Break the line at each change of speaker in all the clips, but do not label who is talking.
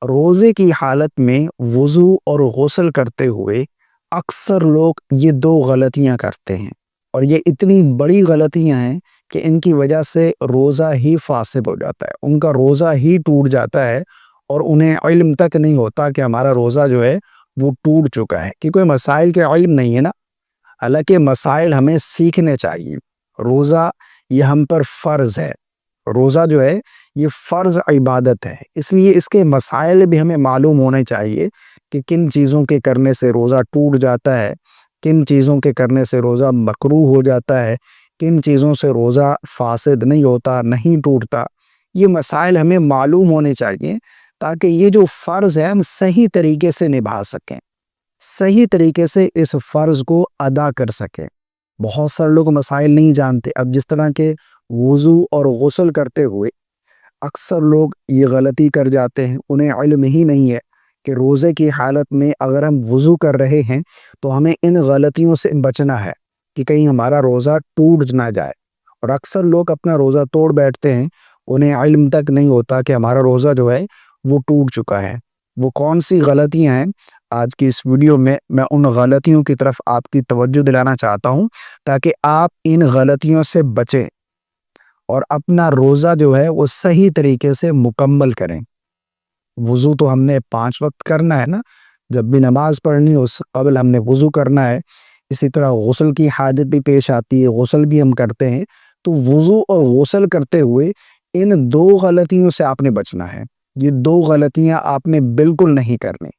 روزے کی حالت میں وضو اور غسل کرتے ہوئے اکثر لوگ یہ دو غلطیاں کرتے ہیں، اور یہ اتنی بڑی غلطیاں ہیں کہ ان کی وجہ سے روزہ ہی فاسد ہو جاتا ہے، ان کا روزہ ہی ٹوٹ جاتا ہے، اور انہیں علم تک نہیں ہوتا کہ ہمارا روزہ جو ہے وہ ٹوٹ چکا ہے، کہ کوئی مسائل کے علم نہیں ہے نا۔ حالانکہ مسائل ہمیں سیکھنے چاہیے۔ روزہ یہ ہم پر فرض ہے، روزہ جو ہے یہ فرض عبادت ہے، اس لیے اس کے مسائل بھی ہمیں معلوم ہونے چاہیے کہ کن چیزوں کے کرنے سے روزہ ٹوٹ جاتا ہے، کن چیزوں کے کرنے سے روزہ مکروہ ہو جاتا ہے، کن چیزوں سے روزہ فاسد نہیں ہوتا، نہیں ٹوٹتا۔ یہ مسائل ہمیں معلوم ہونے چاہیے تاکہ یہ جو فرض ہے ہم صحیح طریقے سے نبھا سکیں، صحیح طریقے سے اس فرض کو ادا کر سکیں۔ بہت سارے لوگ مسائل نہیں جانتے۔ اب جس طرح کے وضو اور غسل کرتے ہوئے اکثر لوگ یہ غلطی کر جاتے ہیں، انہیں علم ہی نہیں ہے کہ روزے کی حالت میں اگر ہم وضو کر رہے ہیں تو ہمیں ان غلطیوں سے بچنا ہے کہ کہیں ہمارا روزہ ٹوٹ نہ جائے، اور اکثر لوگ اپنا روزہ توڑ بیٹھتے ہیں، انہیں علم تک نہیں ہوتا کہ ہمارا روزہ جو ہے وہ ٹوٹ چکا ہے۔ وہ کون سی غلطیاں ہیں؟ آج کی اس ویڈیو میں میں ان غلطیوں کی طرف آپ کی توجہ دلانا چاہتا ہوں تاکہ آپ ان غلطیوں سے بچیں اور اپنا روزہ جو ہے وہ صحیح طریقے سے مکمل کریں۔ وضو تو ہم نے 5 وقت کرنا ہے نا، جب بھی نماز پڑھنی اس قبل ہم نے وضو کرنا ہے۔ اسی طرح غسل کی حاجت بھی پیش آتی ہے، غسل بھی ہم کرتے ہیں، تو وضو اور غسل کرتے ہوئے ان دو غلطیوں سے آپ نے بچنا ہے۔ یہ دو غلطیاں آپ نے بالکل نہیں کرنی۔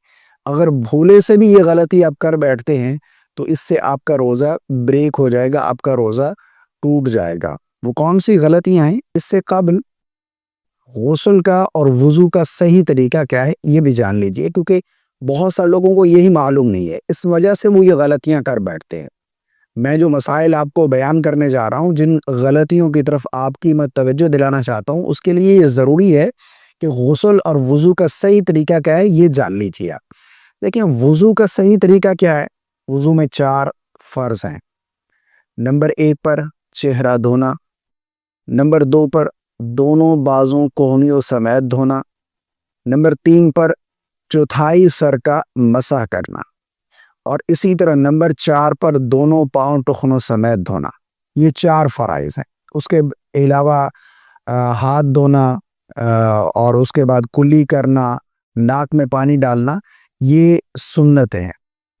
اگر بھولے سے بھی یہ غلطی آپ کر بیٹھتے ہیں تو اس سے آپ کا روزہ بریک ہو جائے گا، آپ کا روزہ ٹوٹ جائے گا۔ وہ کون سی غلطیاں ہیں؟ اس سے قبل غسل کا اور وضو کا صحیح طریقہ کیا ہے یہ بھی جان لیجئے، کیونکہ بہت سارے لوگوں کو یہی معلوم نہیں ہے، اس وجہ سے وہ یہ غلطیاں کر بیٹھتے ہیں۔ میں جو مسائل آپ کو بیان کرنے جا رہا ہوں، جن غلطیوں کی طرف آپ کی میں توجہ دلانا چاہتا ہوں، اس کے لیے یہ ضروری ہے کہ غسل اور وضو کا صحیح طریقہ کیا ہے یہ جان لیجئے آپ۔ لیکن وضو کا صحیح طریقہ کیا ہے؟ وضو میں 4 فرض ہیں۔ نمبر 1 پر چہرہ دھونا، نمبر 2 پر دونوں بازوں کوہنیوں سمیت دھونا، نمبر 3 پر چوتھائی سر کا مسح کرنا، اور اسی طرح نمبر 4 پر دونوں پاؤں ٹخنوں سمیت دھونا۔ یہ 4 فرائض ہیں۔ اس کے علاوہ ہاتھ دھونا اور اس کے بعد کلی کرنا، ناک میں پانی ڈالنا، یہ سنت ہیں،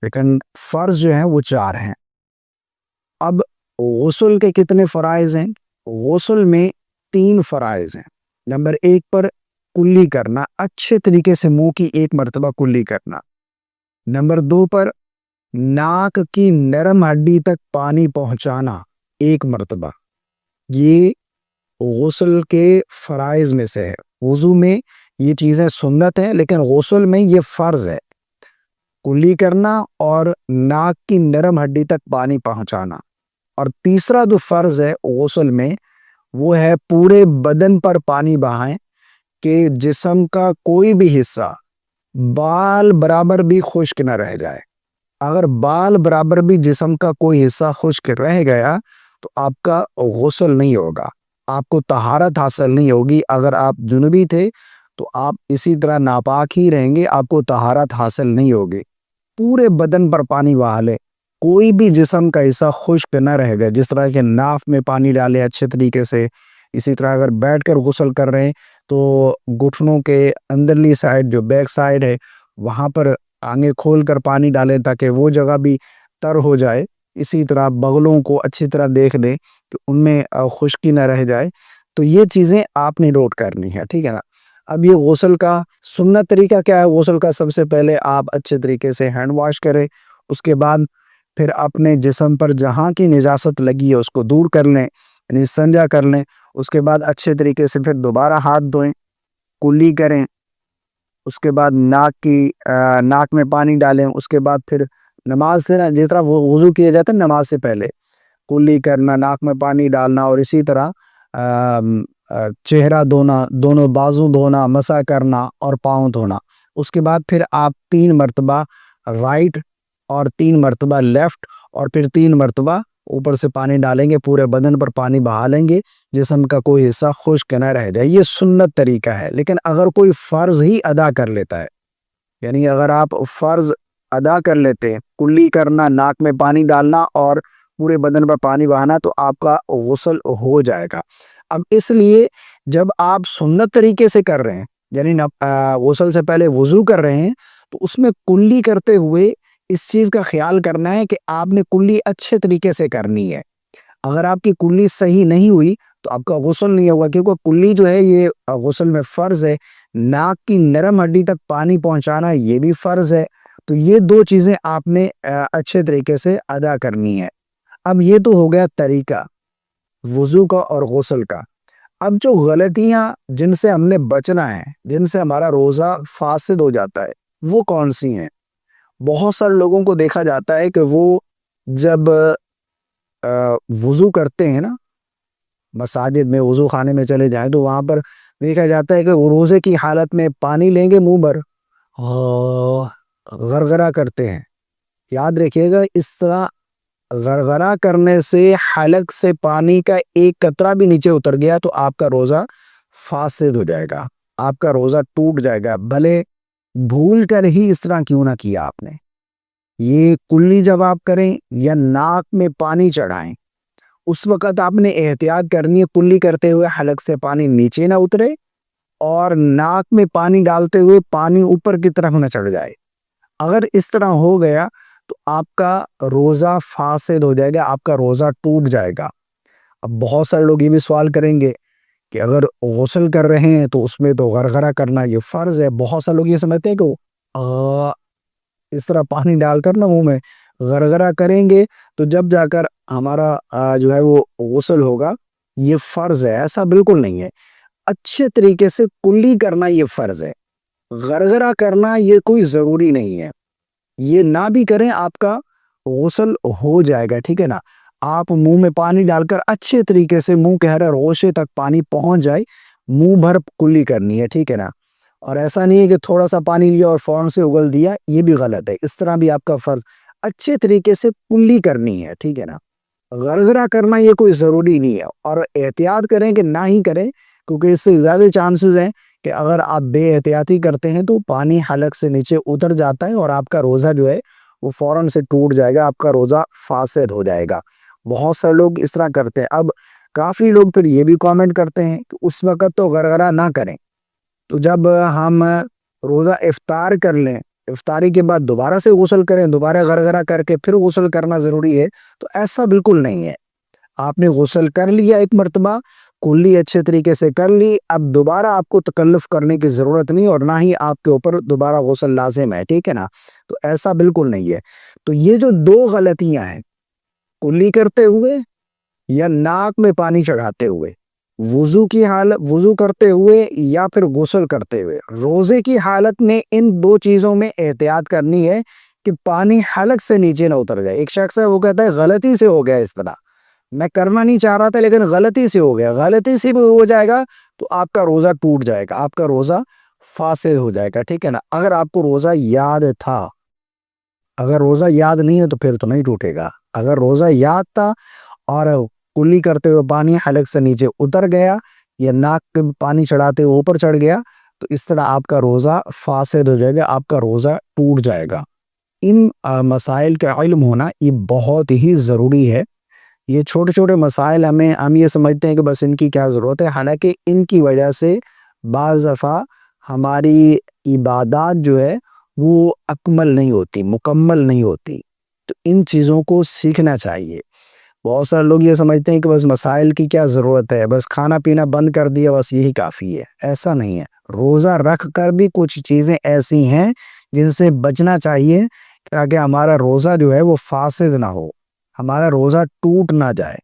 لیکن فرض جو ہیں وہ 4 ہیں۔ اب غسل کے کتنے فرائض ہیں؟ غسل میں 3 فرائض ہیں۔ نمبر 1 پر کلی کرنا، اچھے طریقے سے منہ کی 1 مرتبہ کلی کرنا۔ نمبر 2 پر ناک کی نرم ہڈی تک پانی پہنچانا 1 مرتبہ۔ یہ غسل کے فرائض میں سے ہے۔ وضو میں یہ چیزیں سنت ہیں، لیکن غسل میں یہ فرض ہے، کلی کرنا اور ناک کی نرم ہڈی تک پانی پہنچانا۔ اور تیسرا جو فرض ہے غسل میں وہ ہے پورے بدن پر پانی بہائیں کہ جسم کا کوئی بھی حصہ بال برابر بھی خشک نہ رہ جائے۔ اگر بال برابر بھی جسم کا کوئی حصہ خشک رہ گیا تو آپ کا غسل نہیں ہوگا، آپ کو طہارت حاصل نہیں ہوگی۔ اگر آپ جنوبی تھے تو آپ اسی طرح ناپاک ہی رہیں گے، آپ کو طہارت حاصل نہیں ہوگی۔ پورے بدن پر پانی بہا لے، کوئی بھی جسم کا حصہ خشک نہ رہ گئے، جس طرح کہ ناف میں پانی ڈالے اچھے طریقے سے۔ اسی طرح اگر بیٹھ کر غسل کر رہے ہیں تو گھٹنوں کے اندرلی سائڈ جو بیک سائڈ ہے وہاں پر آنگیں کھول کر پانی ڈالیں تاکہ وہ جگہ بھی تر ہو جائے۔ اسی طرح بغلوں کو اچھی طرح دیکھ لیں کہ ان میں خشکی نہ رہ جائے۔ تو یہ چیزیں آپ نے نوٹ کرنی ہے، ٹھیک ہے نا۔ اب یہ غسل کا سنت طریقہ کیا ہے؟ غسل کا سب سے پہلے آپ اچھے طریقے سے ہینڈ واش کریں، اس کے بعد پھر اپنے جسم پر جہاں کی نجاست لگی ہے اس کو دور کر لیں، یعنی استنجا کر لیں۔ اس کے بعد اچھے طریقے سے پھر دوبارہ ہاتھ دھوئیں، کلی کریں، اس کے بعد ناک میں پانی ڈالیں۔ اس کے بعد پھر نماز سے جس طرح وضو کیا جاتا ہے نماز سے پہلے کلی کرنا، ناک میں پانی ڈالنا، اور اسی طرح چہرہ دھونا، دونوں بازو دھونا، مسح کرنا اور پاؤں دھونا۔ اس کے بعد پھر آپ 3 مرتبہ رائٹ اور 3 مرتبہ لیفٹ اور پھر 3 مرتبہ اوپر سے پانی ڈالیں گے، پورے بدن پر پانی بہا لیں گے، جسم کا کوئی حصہ خشک نہ رہ جائے. یہ سنت طریقہ ہے. لیکن اگر کوئی فرض ہی ادا کر لیتا ہے، یعنی اگر آپ فرض ادا کر لیتے ہیں، کلی کرنا، ناک میں پانی ڈالنا اور پورے بدن پر پانی بہانا، تو آپ کا غسل ہو جائے گا. اب اس لیے جب آپ سنت طریقے سے کر رہے ہیں، یعنی غسل سے پہلے وضو کر رہے ہیں، تو اس میں کلی کرتے ہوئے اس چیز کا خیال کرنا ہے کہ آپ نے کلی اچھے طریقے سے کرنی ہے. اگر آپ کی کلی صحیح نہیں ہوئی تو آپ کا غسل نہیں ہوگا، کیونکہ کلی جو ہے یہ غسل میں فرض ہے. ناک کی نرم ہڈی تک پانی پہنچانا یہ بھی فرض ہے. تو یہ دو چیزیں آپ نے اچھے طریقے سے ادا کرنی ہے. اب یہ تو ہو گیا طریقہ وضو کا اور غسل کا. اب جو غلطیاں جن سے ہم نے بچنا ہے، جن سے ہمارا روزہ فاسد ہو جاتا ہے، وہ کون سی ہیں؟ بہت سارے لوگوں کو دیکھا جاتا ہے کہ وہ جب وضو کرتے ہیں نا، مساجد میں وضو خانے میں چلے جائیں تو وہاں پر دیکھا جاتا ہے کہ وہ روزے کی حالت میں پانی لیں گے، منہ بھر غرغرہ کرتے ہیں. یاد رکھیے گا، اس طرح غرغرہ کرنے سے حلق سے پانی کا ایک قطرہ بھی نیچے اتر گیا تو آپ کا روزہ فاسد ہو جائے گا، آپ کا روزہ ٹوٹ جائے گا، بھلے بھول کر ہی اس طرح کیوں نہ کیا آپ نے. یہ کلی جب آپ کریں یا ناک میں پانی چڑھائیں، اس وقت آپ نے احتیاط کرنی ہے کلی کرتے ہوئے حلق سے پانی نیچے نہ اترے اور ناک میں پانی ڈالتے ہوئے پانی اوپر کی طرف نہ چڑھ جائے. اگر اس طرح ہو گیا تو آپ کا روزہ فاسد ہو جائے گا، آپ کا روزہ ٹوٹ جائے گا. اب بہت سارے لوگ یہ بھی سوال کریں گے کہ اگر غسل کر رہے ہیں تو اس میں تو غرغرہ کرنا یہ فرض ہے. بہت سارے لوگ یہ سمجھتے ہیں کہ اس طرح پانی ڈال کر نا منہ میں غرغرہ کریں گے تو جب جا کر ہمارا جو ہے وہ غسل ہوگا، یہ فرض ہے. ایسا بالکل نہیں ہے. اچھے طریقے سے کلی کرنا یہ فرض ہے، غرغرہ کرنا یہ کوئی ضروری نہیں ہے. یہ نہ بھی کریں آپ کا غسل ہو جائے گا، ٹھیک ہے نا. آپ منہ میں پانی ڈال کر اچھے طریقے سے منہ کے ہر گوشے تک پانی پہنچ جائے، منہ بھر کلی کرنی ہے، ٹھیک ہے نا. اور ایسا نہیں ہے کہ تھوڑا سا پانی لیا اور فوراً سے اگل دیا، یہ بھی غلط ہے. اس طرح بھی آپ کا فرض اچھے طریقے سے کلی کرنی ہے، ٹھیک ہے نا. غرغرہ کرنا یہ کوئی ضروری نہیں ہے. اور احتیاط کریں کہ نہ ہی کریں، کیونکہ اس سے زیادہ چانسز ہیں کہ اگر آپ بے احتیاطی کرتے ہیں تو پانی حلق سے نیچے اتر جاتا ہے اور آپ کا روزہ جو ہے وہ فوراً سے ٹوٹ جائے گا، آپ کا روزہ فاسد ہو جائے گا. بہت سارے لوگ اس طرح کرتے ہیں. اب کافی لوگ پھر یہ بھی کامنٹ کرتے ہیں کہ اس وقت تو غرغرہ نہ کریں، تو جب ہم روزہ افطار کر لیں، افطاری کے بعد دوبارہ سے غسل کریں، دوبارہ غرغرہ کر کے پھر غسل کرنا ضروری ہے. تو ایسا بالکل نہیں ہے. آپ نے غسل کر لیا ایک مرتبہ، کلی اچھے طریقے سے کر لی، اب دوبارہ آپ کو تکلف کرنے کی ضرورت نہیں اور نہ ہی آپ کے اوپر دوبارہ غسل لازم ہے، ٹھیک ہے نا. تو ایسا بالکل نہیں ہے. تو یہ جو دو غلطیاں ہیں، کلی کرتے ہوئے یا ناک میں پانی چڑھاتے ہوئے، وضو کرتے ہوئے یا پھر غسل کرتے ہوئے، روزے کی حالت میں ان دو چیزوں میں احتیاط کرنی ہے کہ پانی حلق سے نیچے نہ اتر جائے. ایک شخص ہے وہ کہتا ہے غلطی سے ہو گیا، اس طرح میں کرنا نہیں چاہ رہا تھا لیکن غلطی سے ہو گیا. غلطی سے بھی ہو جائے گا تو آپ کا روزہ ٹوٹ جائے گا، آپ کا روزہ فاسد ہو جائے گا، ٹھیک ہے نا. اگر آپ کو روزہ یاد تھا، اگر روزہ یاد نہیں ہے تو پھر تو نہیں ٹوٹے گا. اگر روزہ یاد تھا اور کلی کرتے ہوئے پانی حلق سے نیچے اتر گیا یا ناک کے پانی چڑھاتے ہوئے اوپر چڑھ گیا تو اس طرح آپ کا روزہ فاسد ہو جائے گا، آپ کا روزہ ٹوٹ جائے گا. ان مسائل کا علم ہونا یہ بہت ہی ضروری ہے. یہ چھوٹے چھوٹے مسائل ہم یہ سمجھتے ہیں کہ بس ان کی کیا ضرورت ہے، حالانکہ ان کی وجہ سے بعض دفعہ ہماری عبادات جو ہے وہ اکمل نہیں ہوتی، مکمل نہیں ہوتی. تو ان چیزوں کو سیکھنا چاہیے. بہت سارے لوگ یہ سمجھتے ہیں کہ بس مسائل کی کیا ضرورت ہے، بس کھانا پینا بند کر دیا بس یہی کافی ہے. ایسا نہیں ہے. روزہ رکھ کر بھی کچھ چیزیں ایسی ہیں جن سے بچنا چاہیے تاکہ ہمارا روزہ جو ہے وہ فاسد نہ ہو، ہمارا روزہ ٹوٹ نہ جائے.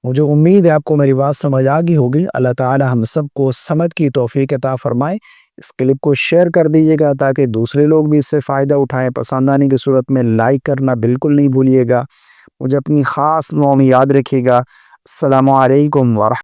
مجھے امید ہے آپ کو میری بات سمجھ آ گئی ہوگی. اللہ تعالی ہم سب کو سمجھ کی توفیق عطا فرمائے. اس کلپ کو شیئر کر دیجیے گا تاکہ دوسرے لوگ بھی اس سے فائدہ اٹھائیں. پسند آنے کی صورت میں لائک کرنا بالکل نہیں بھولیے گا. مجھے اپنی خاص دعاؤں میں یاد رکھیے گا. السلام علیکم ورحمۃ